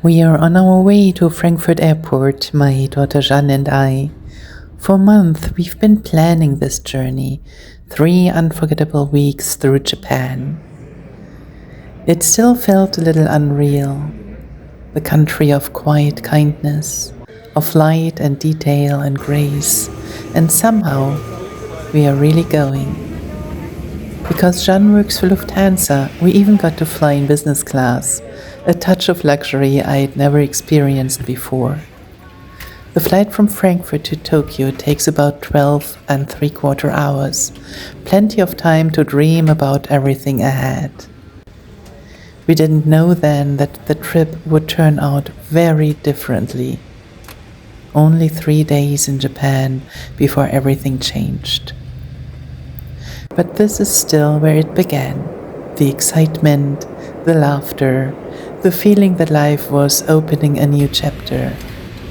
We are on our way to Frankfurt airport, my daughter Jeanne and I. For a month we've been planning this journey, 3 unforgettable weeks through Japan. It still felt a little unreal, the country of quiet kindness, of light and detail and grace, and somehow we are really going. Because Jeanne works for Lufthansa, we even got to fly in business class, a touch of luxury I'd never experienced before. The flight from Frankfurt to Tokyo takes about 12.75 hours, plenty of time to dream about everything ahead. We didn't know then that the trip would turn out very differently. Only 3 days in Japan before everything changed. But this is still where it began. The excitement, the laughter, the feeling that life was opening a new chapter.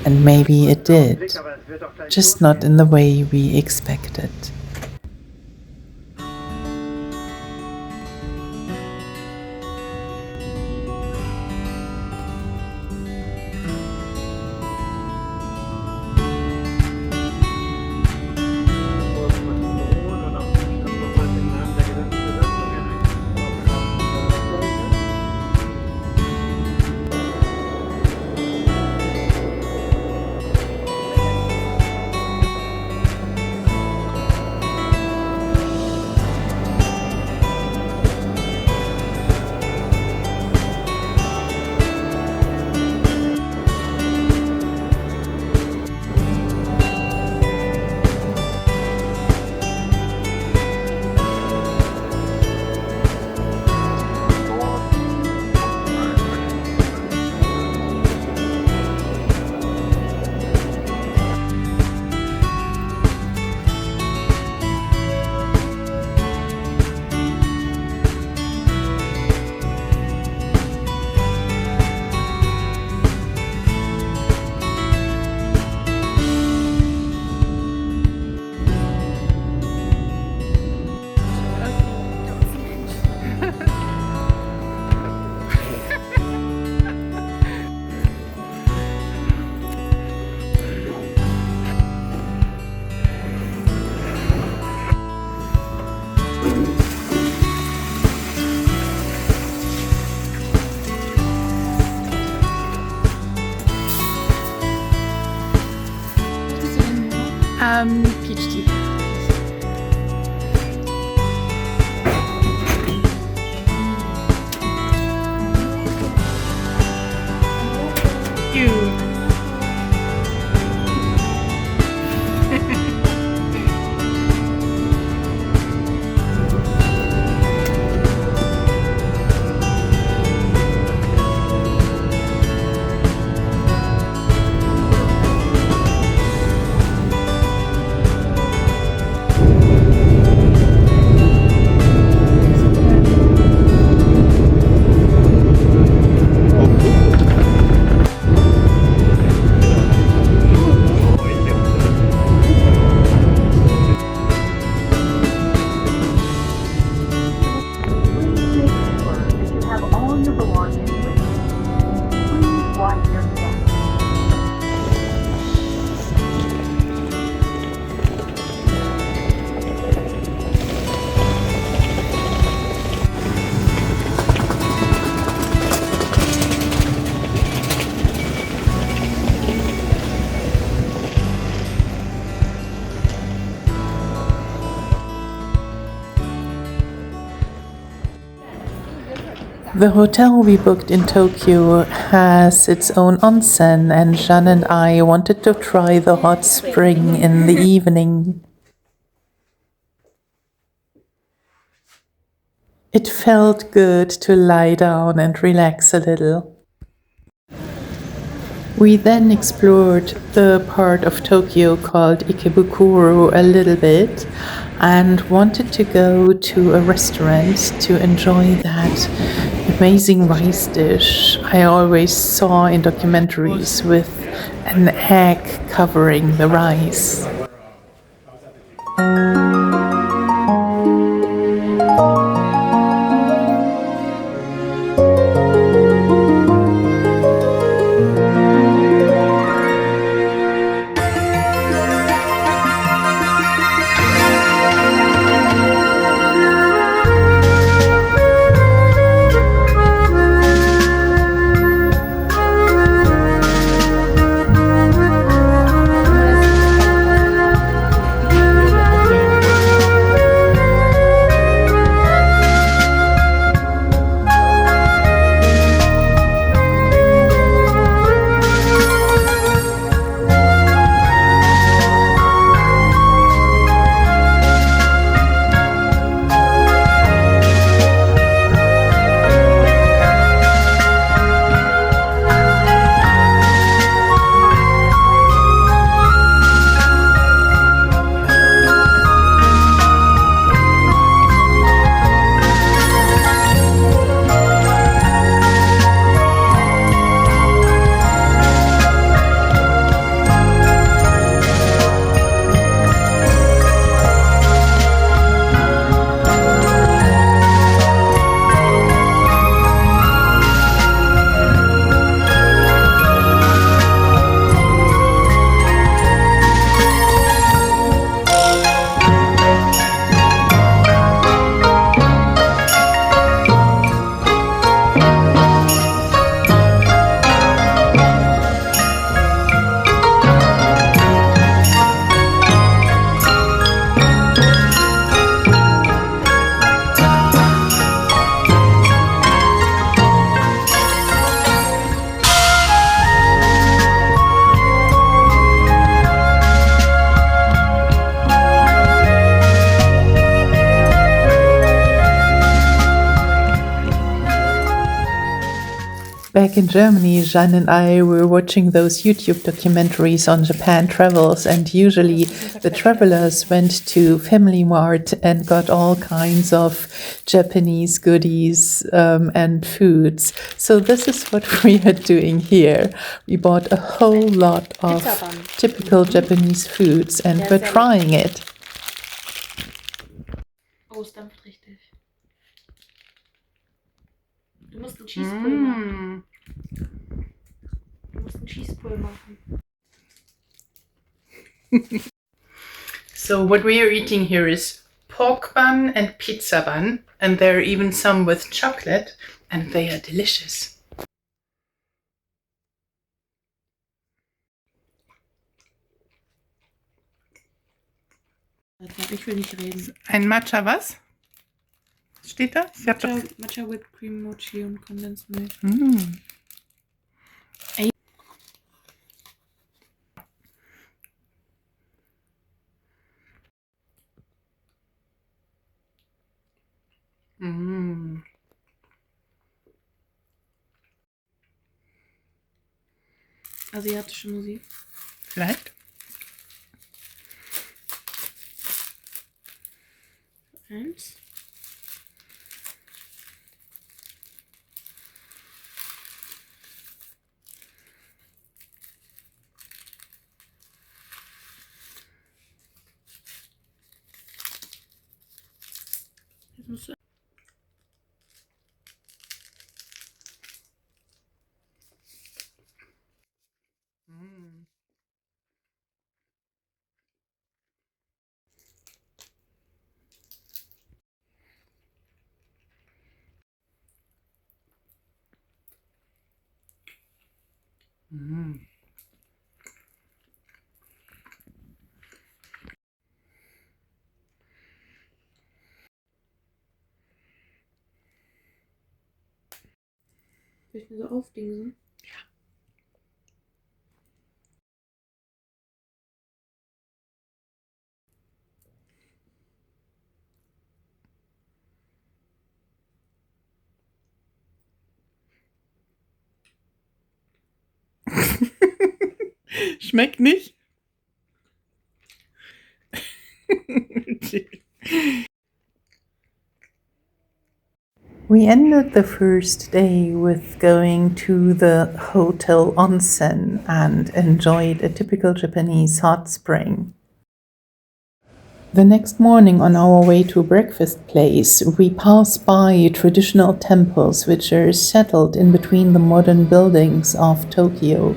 And maybe it did, just not in the way we expected. Peach tea. Ew. The hotel we booked in Tokyo has its own onsen, and Jeanne and I wanted to try the hot spring in the evening. It felt good to lie down and relax a little. We then explored the part of Tokyo called Ikebukuro a little bit and wanted to go to a restaurant to enjoy that amazing rice dish I always saw in documentaries with an egg covering the rice. Back in Germany, Jeanne and I were watching those YouTube documentaries on Japan travels, and usually the travelers went to Family Mart and got all kinds of Japanese goodies and foods. So this is what we are doing here. We bought a whole lot of typical Japanese foods and we're trying it. Oh, es dampft richtig. Du musst einen Cheese Pull machen. Du musst einen Cheese Pull machen. So what we are eating here is pork bun and pizza bun, and there are even some with chocolate, and they are delicious. Ich will nicht reden. Ein Matcha was? Steht da? Matcha Whipped Cream, Mochi und Condensed Milk. Asiatische Musik. Vielleicht. Eins. Jetzt musst du. Soll ich mir so aufdingsen? Ja. Schmeckt nicht? We ended the first day with going to the hotel onsen and enjoyed a typical Japanese hot spring. The next morning, on our way to a breakfast place, we pass by traditional temples which are settled in between the modern buildings of Tokyo.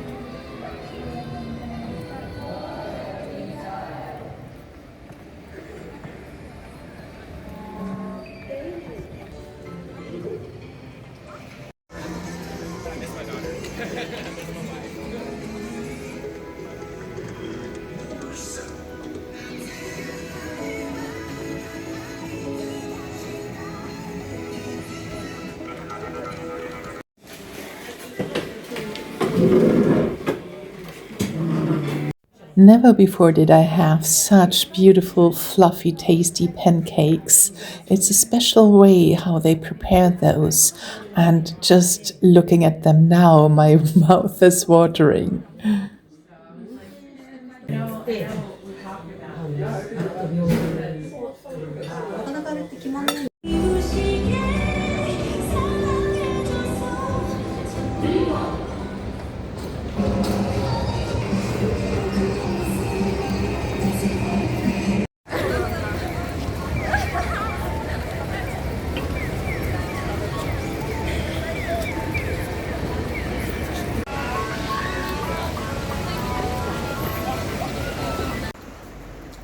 Never before did I have such beautiful, fluffy, tasty pancakes. It's a special way how they prepare those, and just looking at them now, my mouth is watering.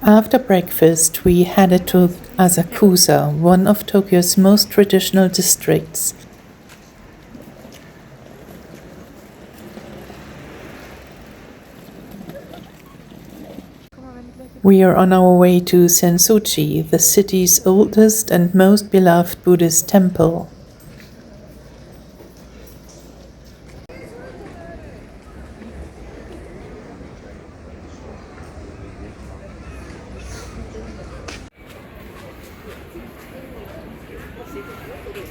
After breakfast, we headed to Asakusa, one of Tokyo's most traditional districts. We are on our way to Sensuchi, the city's oldest and most beloved Buddhist temple.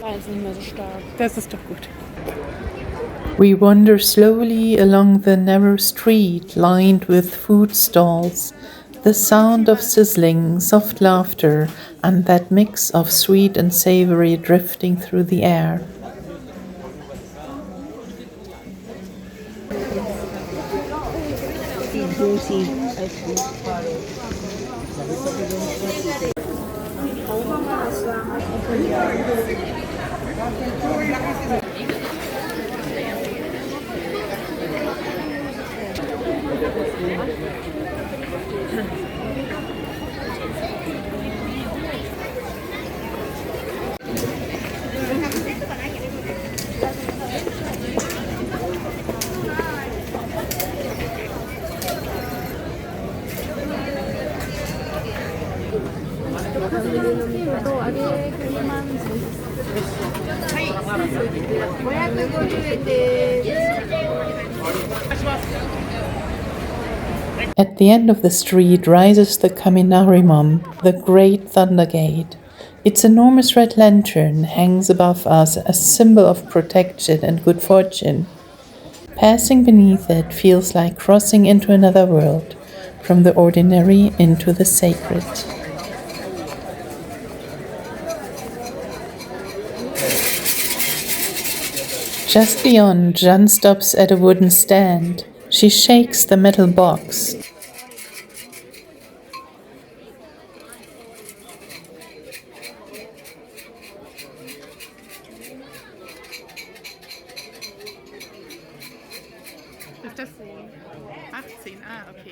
War jetzt nicht mehr so stark. Das ist doch gut. We wander slowly along the narrow street lined with food stalls, the sound of sizzling, soft laughter, and that mix of sweet and savoury drifting through the air. At the end of the street rises the Kaminarimum, the Great Thunder Gate. Its enormous red lantern hangs above us, a symbol of protection and good fortune. Passing beneath it feels like crossing into another world, from the ordinary into the sacred. Just beyond, Jeanne stops at a wooden stand. She shakes the metal box. Ist das 18? Ah, okay.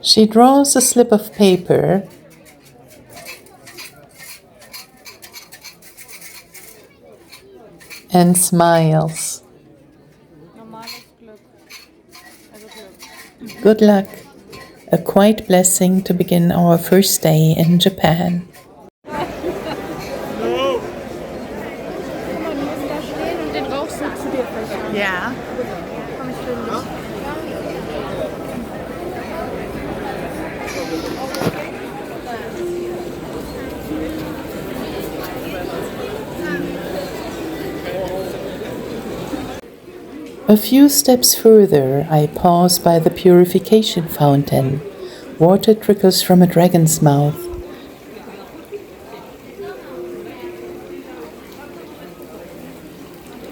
She draws a slip of paper and smiles. Good luck. A quiet blessing to begin our first day in Japan. Ja. A few steps further, I pause by the purification fountain. Water trickles from a dragon's mouth.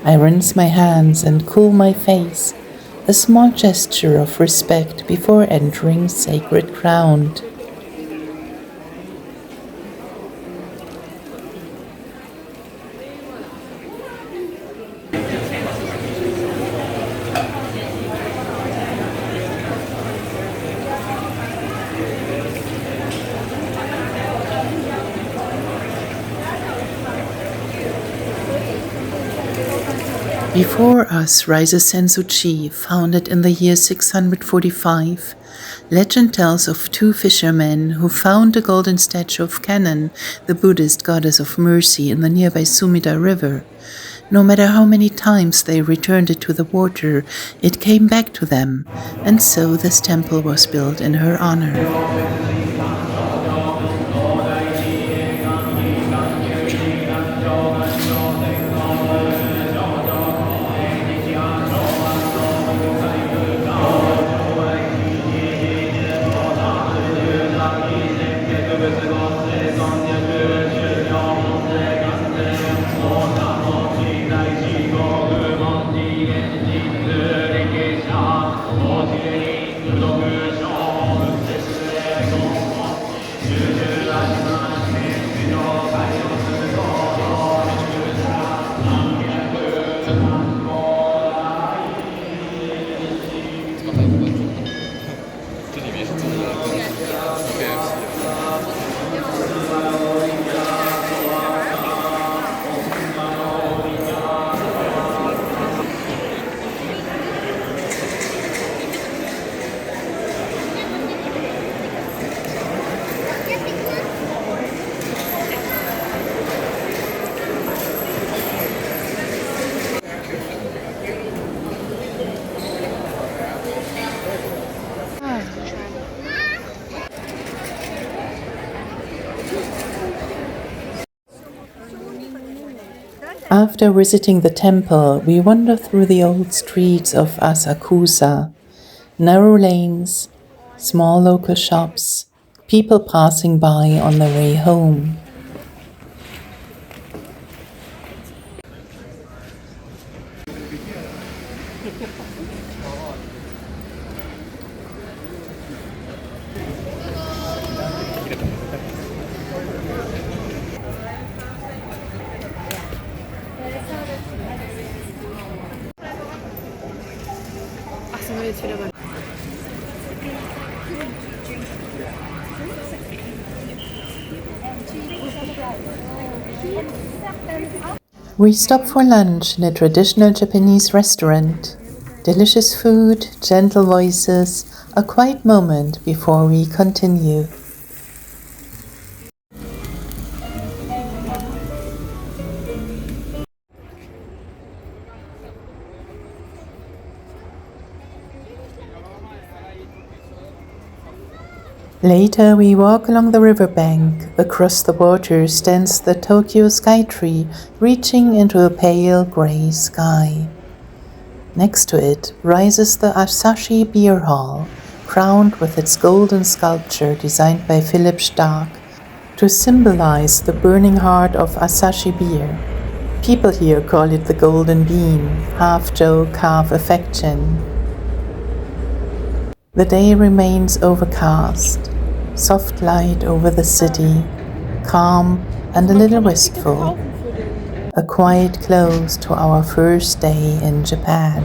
I rinse my hands and cool my face, a small gesture of respect before entering sacred ground. Before us rises Sensu-chi, founded in the year 645. Legend tells of two fishermen who found a golden statue of Kannon, the Buddhist goddess of mercy, in the nearby Sumida River. No matter how many times they returned it to the water, it came back to them, and so this temple was built in her honor. After visiting the temple, we wander through the old streets of Asakusa, narrow lanes, small local shops, people passing by on their way home. Ach, sind wir jetzt wieder bei. We stop for lunch in a traditional Japanese restaurant. Delicious food, gentle voices, a quiet moment before we continue. Later, we walk along the riverbank. Across the water stands the Tokyo sky tree, reaching into a pale grey sky. Next to it rises the Asahi Beer Hall, crowned with its golden sculpture designed by Philipp Stark to symbolize the burning heart of Asahi beer. People here call it the golden bean, half joke, half affection. The day remains overcast, soft light over the city, calm and a little wistful. A quiet close to our first day in Japan.